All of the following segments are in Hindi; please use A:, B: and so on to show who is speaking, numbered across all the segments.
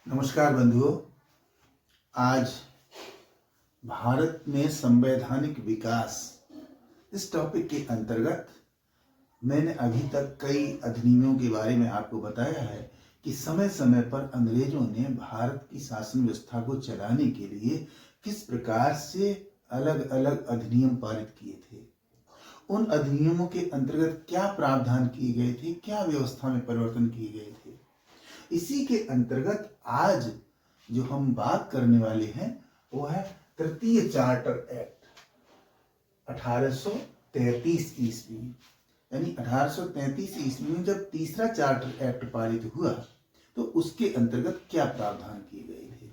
A: नमस्कार बंधुओं। आज भारत में संवैधानिक विकास इस टॉपिक के अंतर्गत मैंने अभी तक कई अधिनियमों के बारे में आपको बताया है कि समय समय पर अंग्रेजों ने भारत की शासन व्यवस्था को चलाने के लिए किस प्रकार से अलग अलग अधिनियम पारित किए थे, उन अधिनियमों के अंतर्गत क्या प्रावधान किए गए थे, क्या व्यवस्था में परिवर्तन किए गए थे। इसी के अंतर्गत आज जो हम बात करने वाले हैं वो है तृतीय चार्टर एक्ट 1833 ईस्वी। यानी 1833 ईस्वी में जब तीसरा चार्टर एक्ट पारित हुआ तो उसके अंतर्गत क्या प्रावधान किए गए थे।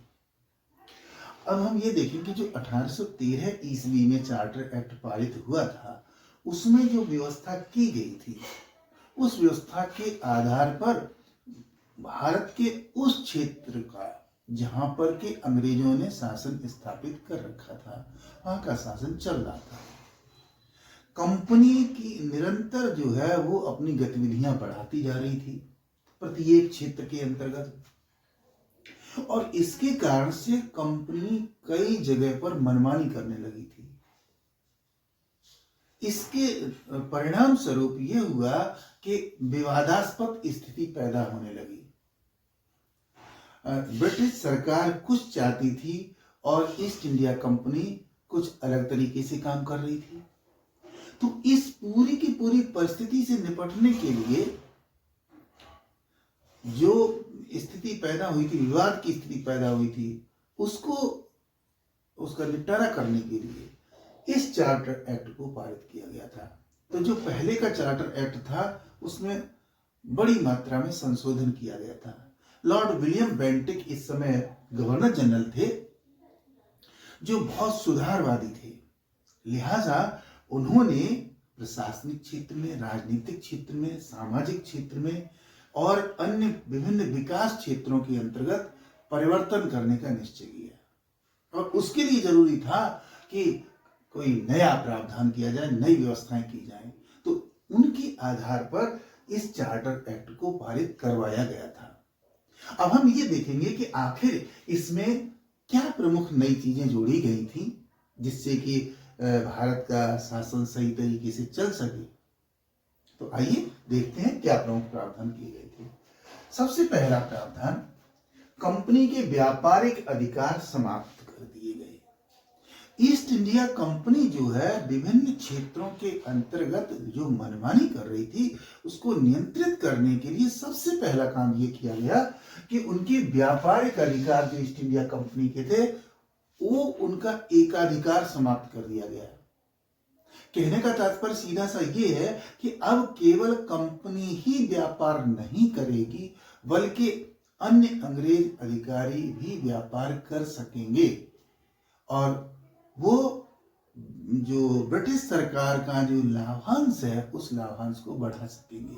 A: अब हम ये देखें कि जो 1813 ईस्वी में चार्टर एक्ट पारित हुआ था उसमें जो व्यवस्था की गई थी उस व्यवस्था के आधार पर भारत के उस क्षेत्र का जहां पर के अंग्रेजों ने शासन स्थापित कर रखा था वहां का शासन चल रहा था। कंपनी की निरंतर जो है वो अपनी गतिविधियां बढ़ाती जा रही थी प्रत्येक क्षेत्र के अंतर्गत, और इसके कारण से कंपनी कई जगह पर मनमानी करने लगी थी। इसके परिणाम स्वरूप ये हुआ कि विवादास्पद स्थिति पैदा होने लगी। ब्रिटिश सरकार कुछ चाहती थी और ईस्ट इंडिया कंपनी कुछ अलग तरीके से काम कर रही थी। तो इस पूरी की पूरी परिस्थिति से निपटने के लिए जो स्थिति पैदा हुई थी, विवाद की स्थिति पैदा हुई थी, उसका निपटारा करने के लिए इस चार्टर एक्ट को पारित किया गया था। तो जो पहले का चार्टर एक्ट था उसमें बड़ी मात्रा में संशोधन किया गया था। लॉर्ड विलियम बेंटिक इस समय गवर्नर जनरल थे जो बहुत सुधारवादी थे, लिहाजा उन्होंने प्रशासनिक क्षेत्र में, राजनीतिक क्षेत्र में, सामाजिक क्षेत्र में और अन्य विभिन्न विकास क्षेत्रों के अंतर्गत परिवर्तन करने का निश्चय किया। और उसके लिए जरूरी था कि कोई नया प्रावधान किया जाए, नई व्यवस्थाएं की जाएं। तो उनके आधार पर इस चार्टर एक्ट को पारित करवाया गया था। अब हम ये देखेंगे कि आखिर इसमें क्या प्रमुख नई चीजें जोड़ी गई थी जिससे कि भारत का शासन सही तरीके से चल सके। तो आइए देखते हैं क्या प्रमुख प्रावधान किए गए थे। सबसे पहला प्रावधान, कंपनी के व्यापारिक अधिकार समाप्त कर दिए गए। ईस्ट इंडिया कंपनी जो है विभिन्न क्षेत्रों के अंतर्गत जो मनमानी कर रही थी उसको नियंत्रित करने के लिए सबसे पहला काम ये किया गया कि उनके व्यापारिक अधिकार जो ईस्ट इंडिया कंपनी के थे वो उनका एकाधिकार समाप्त कर दिया गया। कहने का तात्पर्य सीधा सा ये है कि अब केवल कंपनी ही व्यापार नहीं करेगी बल्कि अन्य अंग्रेज अधिकारी भी व्यापार कर सकेंगे और वो जो ब्रिटिश सरकार का जो लाभांश है उस लाभांश को बढ़ा सकेंगे।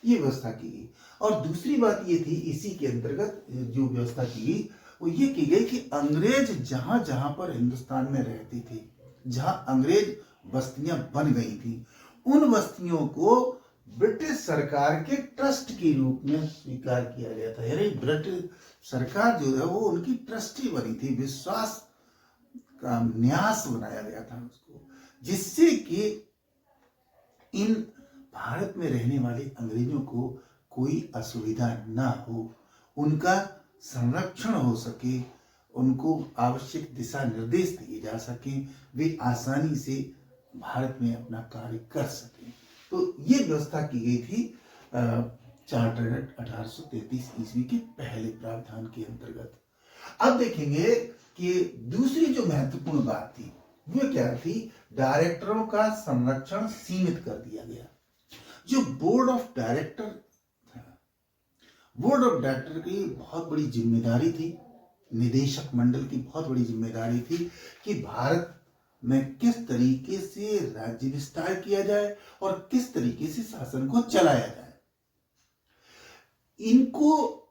A: ये व्यवस्था की गई। और दूसरी बात ये थी, इसी के अंतर्गत जो व्यवस्था की गई वो ये की गई कि अंग्रेज जहां जहां पर हिंदुस्तान में रहते थे, जहां अंग्रेज बस्तियां बन गई थी, उन बस्तियों को ब्रिटिश सरकार के ट्रस्ट के रूप में स्वीकार किया गया था। यानी ब्रिटिश सरकार जो है वो उनकी ट्रस्टी बनी थी, विश्वास का न्यास बनाया गया था उसको, जिससे कि इन भारत में रहने वाले अंग्रेजों को कोई असुविधा ना हो, उनका संरक्षण हो सके, उनको आवश्यक दिशा निर्देश दिए जा सके, वे आसानी से भारत में अपना कार्य कर सके। तो ये व्यवस्था की गई थी चार्टर एक्ट 1833 ईस्वी के पहले प्रावधान के अंतर्गत। अब देखेंगे कि दूसरी जो महत्वपूर्ण बात थी वो क्या थी, डायरेक्टरों का संरक्षण सीमित कर दिया गया। जो बोर्ड ऑफ डायरेक्टर था, बोर्ड ऑफ डायरेक्टर की बहुत बड़ी जिम्मेदारी थी, निदेशक मंडल की बहुत बड़ी जिम्मेदारी थी कि भारत में किस तरीके से राज्य विस्तार किया जाए और किस तरीके से शासन को चलाया जाए। इनको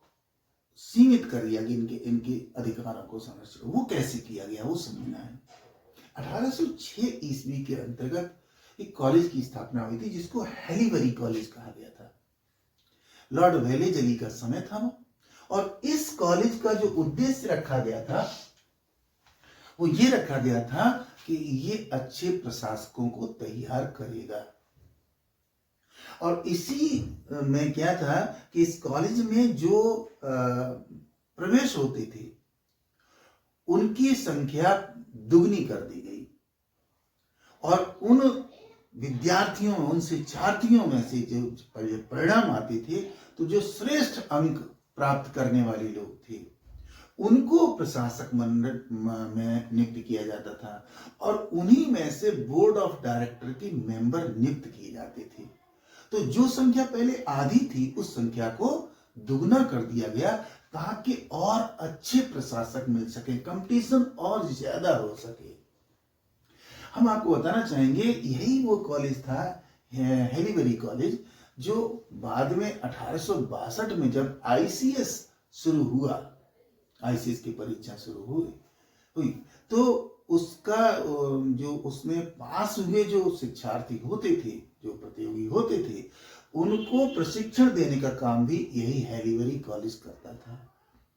A: सीमित कर दिया गया, इनके अधिकारों को संरक्षण वो कैसे किया गया वो समझना है। 1806 ईस्वी के अंतर्गत एक कॉलेज की स्थापना हुई थी जिसको हैलीबरी कॉलेज कहा गया था। लॉर्ड वेलेज अली का समय था वो, और इस कॉलेज का जो उद्देश्य रखा गया था वो ये रखा गया था कि ये अच्छे प्रशासकों को तैयार करेगा। और इसी में क्या था कि इस कॉलेज में जो प्रवेश होते थे उनकी संख्या दुगनी कर दी गई और उन विद्यार्थियों, उन शिक्षार्थियों में से जो परिणाम आते थे तो जो श्रेष्ठ अंक प्राप्त करने वाले लोग थे उनको प्रशासक मंडल में नियुक्त किया जाता था और उन्हीं में से बोर्ड ऑफ डायरेक्टर के मेंबर नियुक्त किए जाते थे। तो जो संख्या पहले आधी थी उस संख्या को दुगना कर दिया गया ताकि और अच्छे प्रशासक मिल सके, कंपटीशन और ज्यादा हो सके। हम आपको बताना चाहेंगे यही वो कॉलेज था हैलीबरी कॉलेज जो बाद में 1862 में जब आईसीएस शुरू हुआ, आईसीएस की परीक्षा शुरू हुई तो उसका जो उसमें पास हुए जो शिक्षार्थी होते थे, जो प्रतियोगी होते थे, उनको प्रशिक्षण देने का काम भी यही हैलीबरी कॉलेज करता था।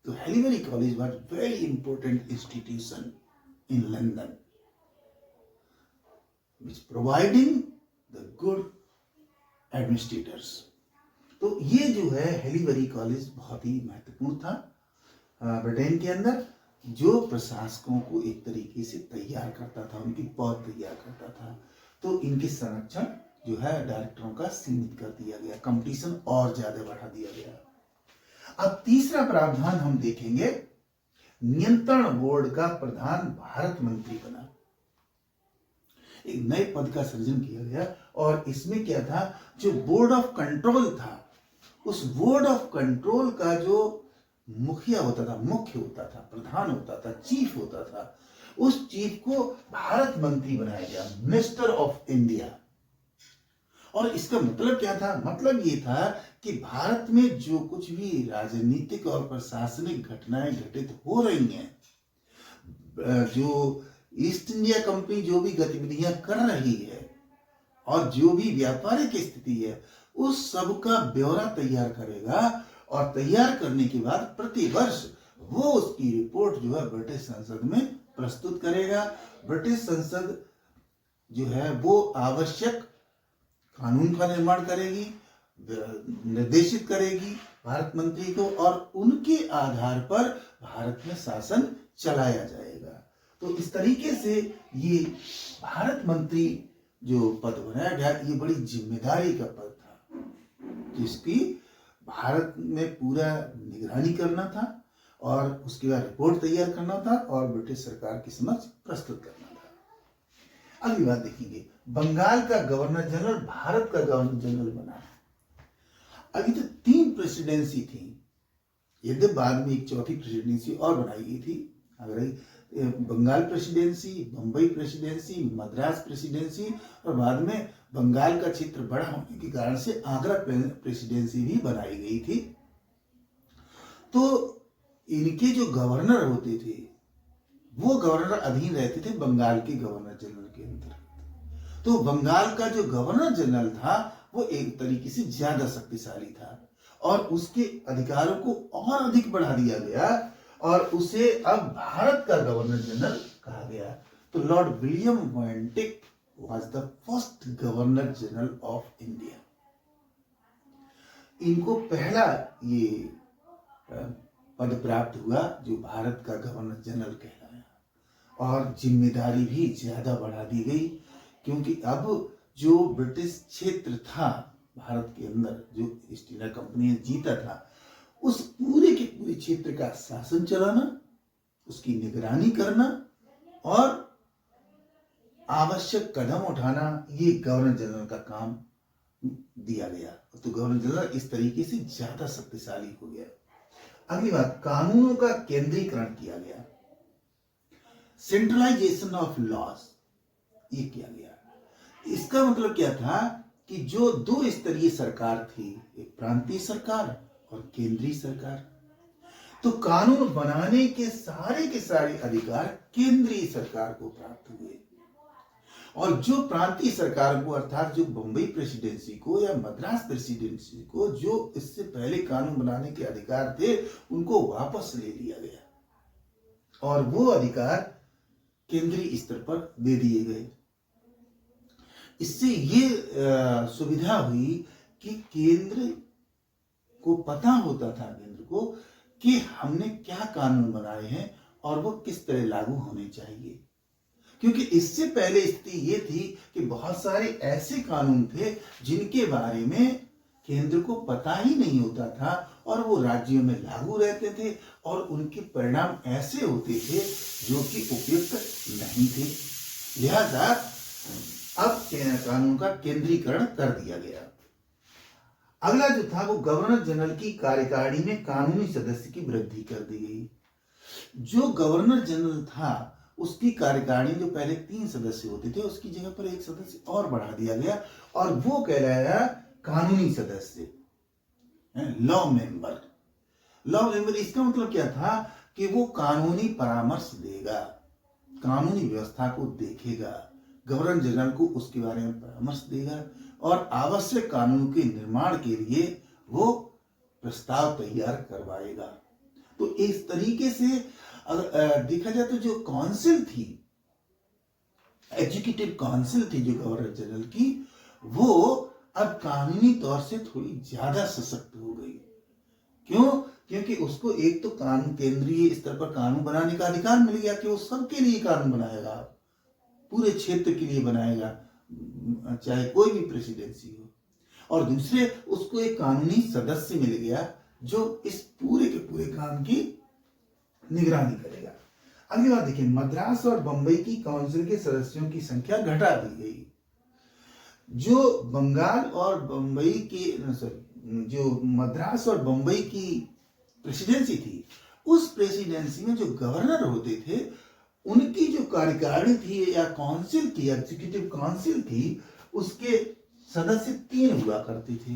A: तो Haileybury college was very important institution in London which providing the good administrators। तो ये जो है हैलीबरी कॉलेज बहुत ही महत्वपूर्ण था ब्रिटेन के अंदर, जो प्रशासकों को एक तरीके से तैयार करता था, उनकी पौध तैयार करता था। तो इनके संरक्षण जो है डायरेक्टरों का सीमित कर दिया गया, कंपटीशन और ज्यादा बढ़ा दिया गया। अब तीसरा प्रावधान हम देखेंगे, नियंत्रण बोर्ड का प्रधान भारत मंत्री बना, एक नए पद का सृजन किया गया। और इसमें क्या था, जो बोर्ड ऑफ कंट्रोल था उस बोर्ड ऑफ कंट्रोल का जो मुखिया होता था, मुख्य होता था, प्रधान होता था, चीफ होता था, उस चीफ को भारत मंत्री बनाया गया, मिनिस्टर ऑफ इंडिया। और इसका मतलब क्या था, मतलब ये था कि भारत में जो कुछ भी राजनीतिक और प्रशासनिक घटनाएं घटित हो रही हैं, जो ईस्ट इंडिया कंपनी जो भी गतिविधियां कर रही है और जो भी व्यापारिक स्थिति है, उस सब का ब्यौरा तैयार करेगा और तैयार करने के बाद प्रतिवर्ष वो उसकी रिपोर्ट जो है ब्रिटिश संसद में प्रस्तुत करेगा। ब्रिटिश संसद जो है वो आवश्यक कानून का निर्माण करेगी, निर्देशित करेगी भारत मंत्री को और उनके आधार पर भारत में शासन चलाया जाएगा। तो इस तरीके से ये भारत मंत्री जो पद बनाया गया, ये बड़ी जिम्मेदारी का पद था जिसकी भारत में पूरा निगरानी करना था और उसके बाद रिपोर्ट तैयार करना था और ब्रिटिश सरकार के समक्ष प्रस्तुत करना था। अगली बात देखेंगे, बंगाल का गवर्नर जनरल भारत का गवर्नर जनरल बना। अभी तो 3 प्रेसिडेंसी थी, यद्यपि बाद में एक चौथी प्रेसिडेंसी और बनाई गई थी। अगर Bengal presidency, Bombay presidency, Madras presidency और बाद में बंगाल का क्षेत्र बड़ा होने के कारण से आगरा प्रेसिडेंसी भी बनाई गई थी। तो इनके जो गवर्नर होते थे वो गवर्नर अधीन रहते थे बंगाल के गवर्नर जनरल के अंतर्गत। तो बंगाल का जो गवर्नर जनरल था वो एक तरीके से ज्यादा शक्तिशाली था और उसके अधिकारों को और अधिक बढ़ा दिया गया और उसे अब भारत का गवर्नर जनरल कहा गया। तो Lord William Bentinck was the first governor general of India. इनको पहला ये पद प्राप्त हुआ जो भारत का गवर्नर जनरल कहलाया और जिम्मेदारी भी ज्यादा बढ़ा दी गई, क्योंकि अब जो ब्रिटिश क्षेत्र था भारत के अंदर, जो ईस्ट इंडिया कंपनी ने जीता था, उस पूरे के पूरे क्षेत्र का शासन चलाना, उसकी निगरानी करना और आवश्यक कदम उठाना, ये गवर्नर जनरल का काम दिया गया। तो गवर्नर जनरल इस तरीके से ज्यादा शक्तिशाली हो गया। अगली बात, कानूनों का केंद्रीकरण किया गया, सेंट्रलाइजेशन ऑफ लॉज ये किया गया। इसका मतलब क्या था कि जो 2 स्तरीय सरकार थी, एक प्रांतीय सरकार और केंद्रीय सरकार, तो कानून बनाने के सारे अधिकार केंद्रीय सरकार को प्राप्त हुए और जो प्रांतीय सरकार को अर्थात जो बम्बई प्रेसिडेंसी को या मद्रास प्रेसिडेंसी को जो इससे पहले कानून बनाने के अधिकार थे उनको वापस ले लिया गया और वो अधिकार केंद्रीय स्तर पर दे दिए गए। इससे ये सुविधा हुई कि केंद्र को पता होता था केंद्र को कि हमने क्या कानून बनाए हैं और वो किस तरह लागू होने चाहिए, क्योंकि इससे पहले स्थिति ये थी कि बहुत सारे ऐसे कानून थे जिनके बारे में केंद्र को पता ही नहीं होता था और वो राज्यों में लागू रहते थे और उनके परिणाम ऐसे होते थे जो कि उपयुक्त नहीं थे। लिहाजा अब कानून का केंद्रीकरण कर दिया गया। अगला जो था वो गवर्नर जनरल की कार्यकारिणी में कानूनी सदस्य की वृद्धि कर दी गई। जो गवर्नर जनरल था उसकी कार्यकारिणी जो पहले 3 सदस्य होते थे उसकी जगह पर 1 सदस्य और बढ़ा दिया गया और वो कहलाया कानूनी सदस्य, लॉ मेंबर। लॉ मेंबर इसका मतलब क्या था कि वो कानूनी परामर्श देगा, कानूनी व्यवस्था को देखेगा, गवर्नर जनरल को उसके बारे में परामर्श देगा और आवश्यक कानून के निर्माण के लिए वो प्रस्ताव तैयार करवाएगा। तो इस तरीके से अगर देखा जाए तो जो काउंसिल थी, एग्जीक्यूटिव काउंसिल थी जो गवर्नर जनरल की, वो अब कानूनी तौर से थोड़ी ज्यादा सशक्त हो गई। क्यों? क्योंकि उसको एक तो कानून केंद्रीय स्तर पर कानून बनाने का अधिकार मिल गया कि वो सबके लिए कानून बनाएगा, पूरे क्षेत्र के लिए बनाएगा, चाहे कोई भी प्रेसिडेंसी हो। और दूसरे उसको एक कानूनी सदस्य मिल गया जो इस पूरे के पूरे काम की निगरानी करेगा। अगली बात देखिए, मद्रास और बंबई की काउंसिल के सदस्यों की संख्या घटा दी गई। जो बंगाल और बंबई की जो मद्रास और बंबई की प्रेसिडेंसी थी, उस प्रेसिडेंसी में जो गवर्नर होते थे उनकी जो कार्यकारिणी थी या काउंसिल थी, एग्जीक्यूटिव काउंसिल थी, उसके सदस्य 3 हुआ करते थे।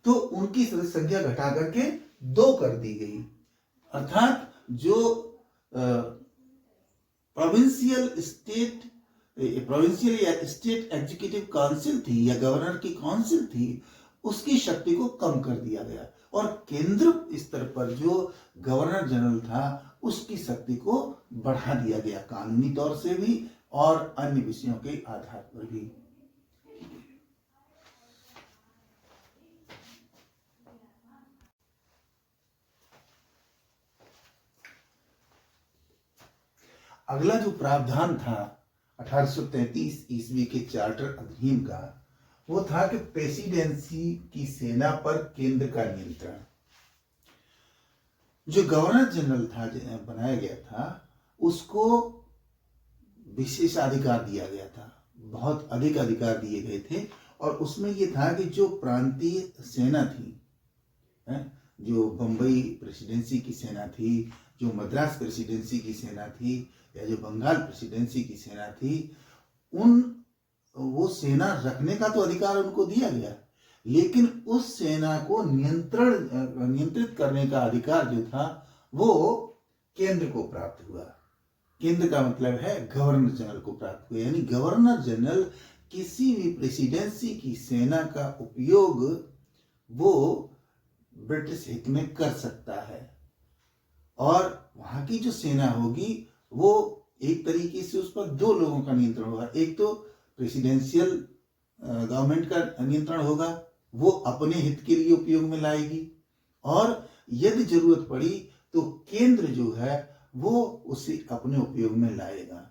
A: तो उनकी सदस्य संख्या घटा करके 2 कर दी गई। अर्थात जो प्रोविंशियल या स्टेट एग्जीक्यूटिव काउंसिल थी या गवर्नर की काउंसिल थी, उसकी शक्ति को कम कर दिया गया और केंद्र स्तर पर जो गवर्नर जनरल था उसकी शक्ति को बढ़ा दिया गया, कानूनी तौर से भी और अन्य विषयों के आधार पर भी। अगला जो प्रावधान था 1833 ईस्वी के चार्टर अधिनियम का, वो था कि प्रेसिडेंसी की सेना पर केंद्र का नियंत्रण। जो गवर्नर जनरल था बनाया गया था उसको विशेषाधिकार दिया गया था, बहुत अधिक अधिकार दिए गए थे और उसमें ये था कि जो प्रांतीय सेना थी, जो बंबई प्रेसिडेंसी की सेना थी, जो मद्रास प्रेसिडेंसी की सेना थी या जो बंगाल प्रेसिडेंसी की सेना थी, वो सेना रखने का तो अधिकार उनको दिया गया, लेकिन उस सेना को नियंत्रित करने का अधिकार जो था वो केंद्र को प्राप्त हुआ। केंद्र का मतलब है गवर्नर जनरल को प्राप्त हुआ, यानी गवर्नर जनरल किसी भी प्रेसिडेंसी की सेना का उपयोग वो ब्रिटिश हित में कर सकता है और वहां की जो सेना होगी वो एक तरीके से उस पर 2 लोगों का नियंत्रण होगा। एक तो प्रेसिडेंशियल गवर्नमेंट का नियंत्रण होगा, वो अपने हित के लिए उपयोग में लाएगी और यदि जरूरत पड़ी तो केंद्र जो है वो उसे अपने उपयोग में लाएगा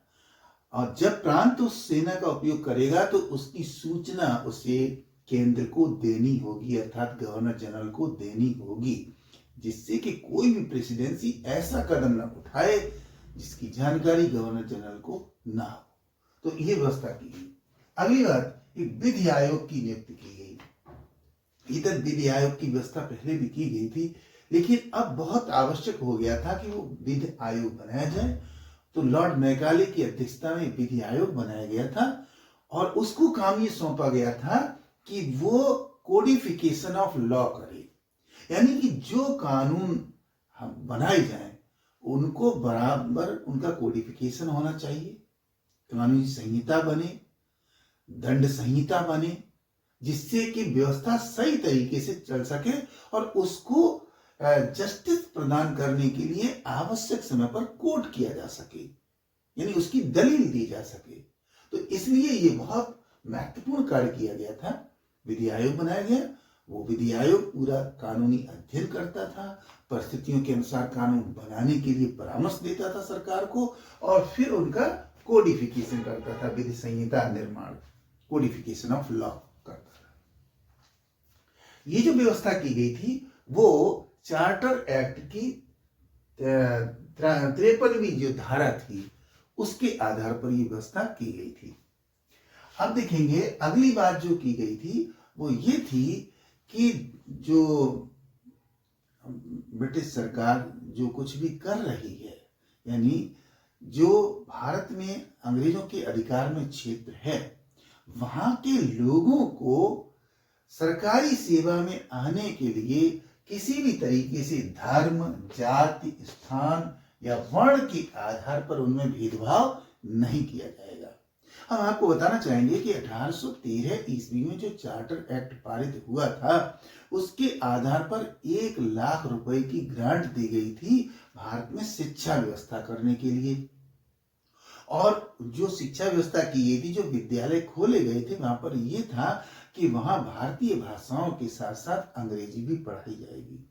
A: और जब प्रांत उस सेना का उपयोग करेगा तो उसकी सूचना उसे केंद्र को देनी होगी, अर्थात गवर्नर जनरल को देनी होगी, जिससे कि कोई भी प्रेसिडेंसी ऐसा कदम न उठाए जिसकी जानकारी गवर्नर जनरल को ना हो। तो ये व्यवस्था की गई। अगली बात, एक विधि आयोग की नियुक्ति की गई। इधर विधि आयोग की व्यवस्था पहले भी की गई थी, लेकिन अब बहुत आवश्यक हो गया था कि वो विधि आयोग बनाया जाए। तो लॉर्ड मैकाले की अध्यक्षता में विधि आयोग बनाया गया था और उसको काम ये सौंपा गया था कि वो कोडिफिकेशन ऑफ लॉ करे, यानी कि जो कानून बनाए जाए उनको बराबर उनका कोडिफिकेशन होना चाहिए कानूनी संहिता बने, दंड संहिता बने, जिससे कि व्यवस्था सही तरीके से चल सके और उसको जस्टिस प्रदान करने के लिए आवश्यक समय पर कोर्ट किया जा सके, यानी उसकी दलील दी जा सके। तो इसलिए ये बहुत महत्वपूर्ण कार्य किया गया था। विधि आयोग बनाया गया। वो विधि आयोग पूरा कानूनी अध्ययन करता था, परिस्थितियों के अनुसार कानून बनाने के लिए परामर्श देता था सरकार को, और फिर उनका कोडिफिकेशन करता था, विधि संहिता निर्माण, कोडिफिकेशन ऑफ लॉ करता था। ये जो व्यवस्था की गई थी वो चार्टर एक्ट की 53वीं जो धारा थी उसके आधार पर ये व्यवस्था की गई थी। अब देखेंगे अगली बात जो की गई थी वो ये थी कि जो ब्रिटिश सरकार जो कुछ भी कर रही है, यानी जो भारत में अंग्रेजों के अधिकार में क्षेत्र है, वहां के लोगों को सरकारी सेवा में आने के लिए किसी भी तरीके से धर्म, जाति, स्थान या वर्ण के आधार पर उनमें भेदभाव नहीं किया जाएगा। हम आपको बताना चाहेंगे कि 1813 ईस्वी में जो चार्टर एक्ट पारित हुआ था उसके आधार पर 1 लाख रुपए की ग्रांट दी गई थी भारत में शिक्षा व्यवस्था करने के लिए। और जो शिक्षा व्यवस्था की गई थी, जो विद्यालय खोले गए थे, वहां पर यह था कि वहां भारतीय भाषाओं के साथ साथ अंग्रेजी भी पढ़ाई जाएगी।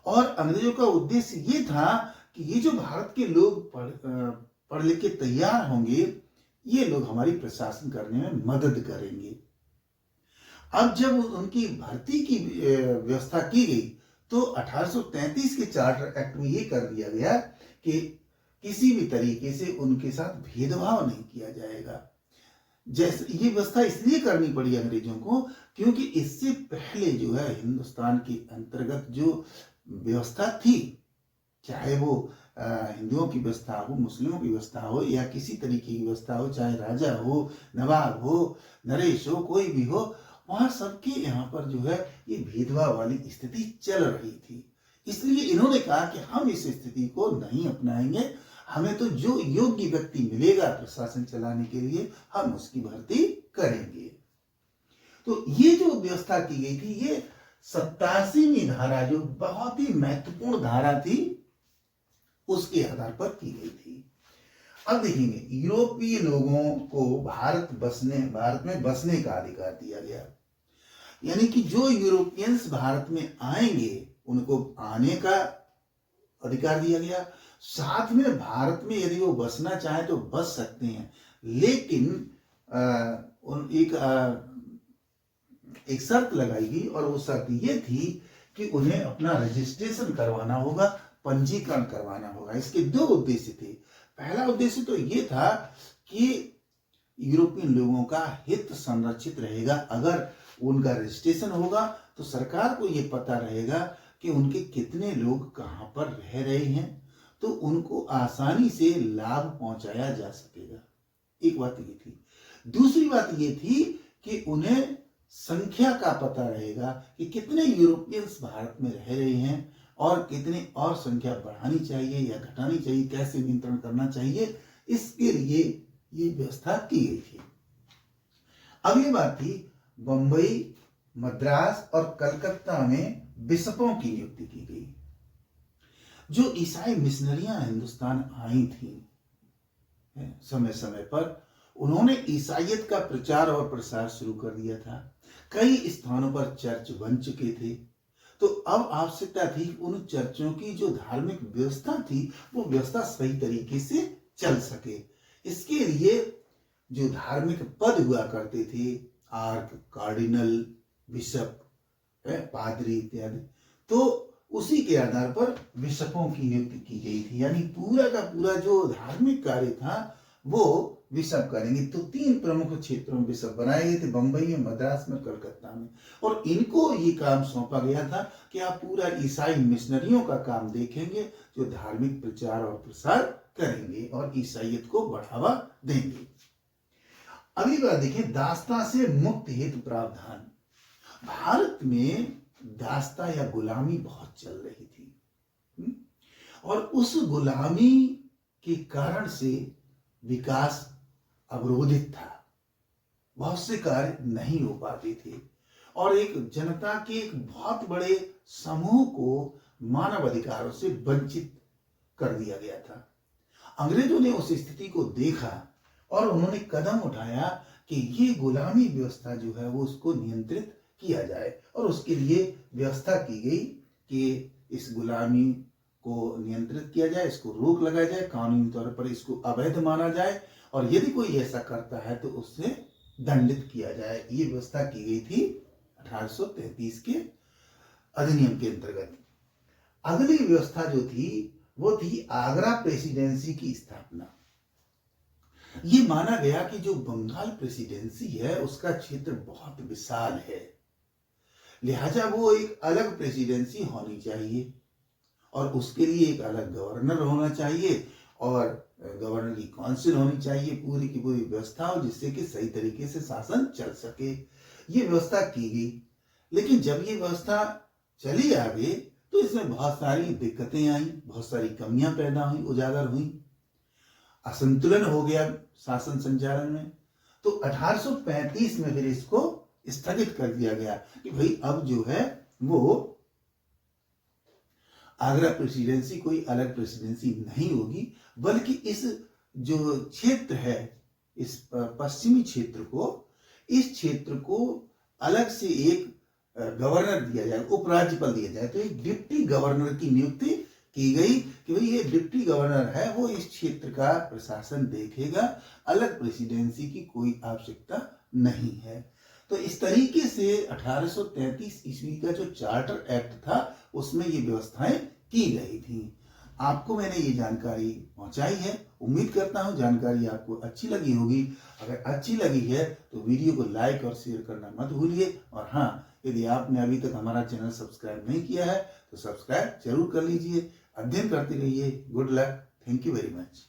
A: और अंग्रेजों का उद्देश्य ये था कि ये जो भारत के लोग पढ़ लिख के तैयार होंगे, ये लोग हमारी प्रशासन करने में मदद करेंगे। अब जब उनकी भर्ती की व्यवस्था की गई तो 1833 के चार्टर एक्ट में ये कर दिया गया कि किसी भी तरीके से उनके साथ भेदभाव नहीं किया जाएगा। जैसे ये व्यवस्था इसलिए करनी पड़ी अंग्रेजों को क्योंकि इससे पहले जो है हिंदुस्तान के अंतर्गत जो व्यवस्था थी, चाहे वो हिंदुओं की व्यवस्था हो, मुस्लिमों की व्यवस्था हो या किसी तरीके की व्यवस्था हो, चाहे राजा हो, नवाब हो, नरेश हो, कोई भी हो, वहां सबके यहाँ पर जो है ये भेदभाव वाली स्थिति चल रही थी। इसलिए इन्होंने कहा कि हम इस स्थिति को नहीं अपनाएंगे, हमें तो जो योग्य व्यक्ति मिलेगा प्रशासन चलाने के लिए हम उसकी भर्ती करेंगे। तो ये जो व्यवस्था की गई थी, ये 87वीं धारा जो बहुत ही महत्वपूर्ण धारा थी उसके आधार पर की गई थी। अब देखेंगे यूरोपीय लोगों को भारत में बसने का अधिकार दिया गया, यानी कि जो यूरोपियंस भारत में आएंगे उनको आने का अधिकार दिया गया। साथ में भारत में यदि वो बसना चाहे तो बस सकते हैं, लेकिन एक शर्त लगाई गई और वो शर्त ये थी कि उन्हें अपना रजिस्ट्रेशन करवाना होगा, पंजीकरण करवाना होगा। इसके 2 उद्देश्य थे। पहला उद्देश्य तो ये था कि यूरोपियन लोगों का हित संरक्षित रहेगा। अगर उनका रजिस्ट्रेशन होगा तो सरकार को ये पता रहेगा कि उनके कितने लोग कहां पर रह रहे हैं, तो उनको आसानी से लाभ पहुंचाया जा सकेगा। एक बात ये थी। दूसरी बात ये थी कि उन्हें संख्या का पता रहेगा कि कितने यूरोपियंस भारत में रह रहे हैं और कितने और संख्या बढ़ानी चाहिए या घटानी चाहिए, कैसे नियंत्रण करना चाहिए, इसके लिए ये व्यवस्था की गई थी। अगली बात थी बंबई, मद्रास और कलकत्ता में बिशपों की नियुक्ति की गई। जो ईसाई मिशनरियां हिंदुस्तान आई थी समय समय पर, उन्होंने ईसाईयत का प्रचार और प्रसार शुरू कर दिया था। कई स्थानों पर चर्च बन चुके थे। तो अब आवश्यकता थी उन चर्चों की जो धार्मिक व्यवस्था थी वो व्यवस्था सही तरीके से चल सके। इसके लिए जो धार्मिक पद हुआ करते थे, आर्क, कार्डिनल, बिशप, पादरी इत्यादि, तो उसी के आधार पर बिशपों की नियुक्ति की गई थी। यानी पूरा का पूरा जो धार्मिक कार्य था वो बिशप करेंगे। तो 3 प्रमुख क्षेत्रों में बिशप बनाए गए थे, बंबई में, मद्रास में, कलकत्ता में। और इनको ये काम सौंपा गया था कि आप पूरा ईसाई मिशनरियों का काम देखेंगे जो धार्मिक प्रचार और प्रसार करेंगे और ईसाईयत को बढ़ावा देंगे। अगली बात देखें, दास्ता से मुक्त हेतु प्रावधान। भारत में दास्ता या गुलामी बहुत चल रही थी और उस गुलामी के कारण से विकास अवरोधित था, बहुत से कार्य नहीं हो पाते थे और एक जनता के एक बहुत बड़े समूह को मानव अधिकारों से वंचित कर दिया गया था। अंग्रेजों ने उस स्थिति को देखा और उन्होंने कदम उठाया कि ये गुलामी व्यवस्था जो है वो उसको नियंत्रित किया जाए और उसके लिए व्यवस्था की गई कि इस गुलामी को नियंत्रित किया जाए, इसको रोक लगाया जाए, कानूनी तौर पर इसको अवैध माना जाए और यदि कोई ऐसा करता है तो उससे दंडित किया जाए। ये व्यवस्था की गई थी 1833 के अधिनियम के अंतर्गत। अगली व्यवस्था जो थी वो थी आगरा प्रेसिडेंसी की स्थापना। ये माना गया कि जो बंगाल प्रेसिडेंसी है उसका क्षेत्र बहुत विशाल है, लिहाजा वो एक अलग प्रेसिडेंसी होनी चाहिए और उसके लिए एक अलग गवर्नर होना चाहिए और गवर्नर की काउंसिल होनी चाहिए, पूरी की पूरी व्यवस्था हो जिससे कि सही तरीके से शासन चल सके। ये व्यवस्था की गई, लेकिन जब ये व्यवस्था चली आगे तो इसमें बहुत सारी दिक्कतें आई, बहुत सारी कमियां पैदा हुई, उजागर हुई, असंतुलन हो गया शासन संचालन में। तो 1835 में फिर इसको स्थगित कर दिया गया कि भाई अब जो है वो आगरा प्रेसिडेंसी कोई अलग प्रेसिडेंसी नहीं होगी, बल्कि इस जो क्षेत्र है, इस पश्चिमी क्षेत्र को, इस क्षेत्र को अलग से एक गवर्नर दिया जाए, उपराज्यपाल दिया जाए। तो एक डिप्टी गवर्नर की नियुक्ति की गई कि भाई ये डिप्टी गवर्नर है वो इस क्षेत्र का प्रशासन देखेगा, अलग प्रेसिडेंसी की कोई आवश्यकता नहीं है। तो इस तरीके से 1833 ईस्वी का जो चार्टर एक्ट था उसमें ये व्यवस्थाएं की गई थी। आपको मैंने ये जानकारी पहुंचाई है, उम्मीद करता हूं जानकारी आपको अच्छी लगी होगी। अगर अच्छी लगी है तो वीडियो को लाइक और शेयर करना मत भूलिए और हाँ, यदि आपने अभी तक हमारा चैनल सब्सक्राइब नहीं किया है तो सब्सक्राइब जरूर कर लीजिए। अध्ययन करते रहिए। Good luck. Thank you very much.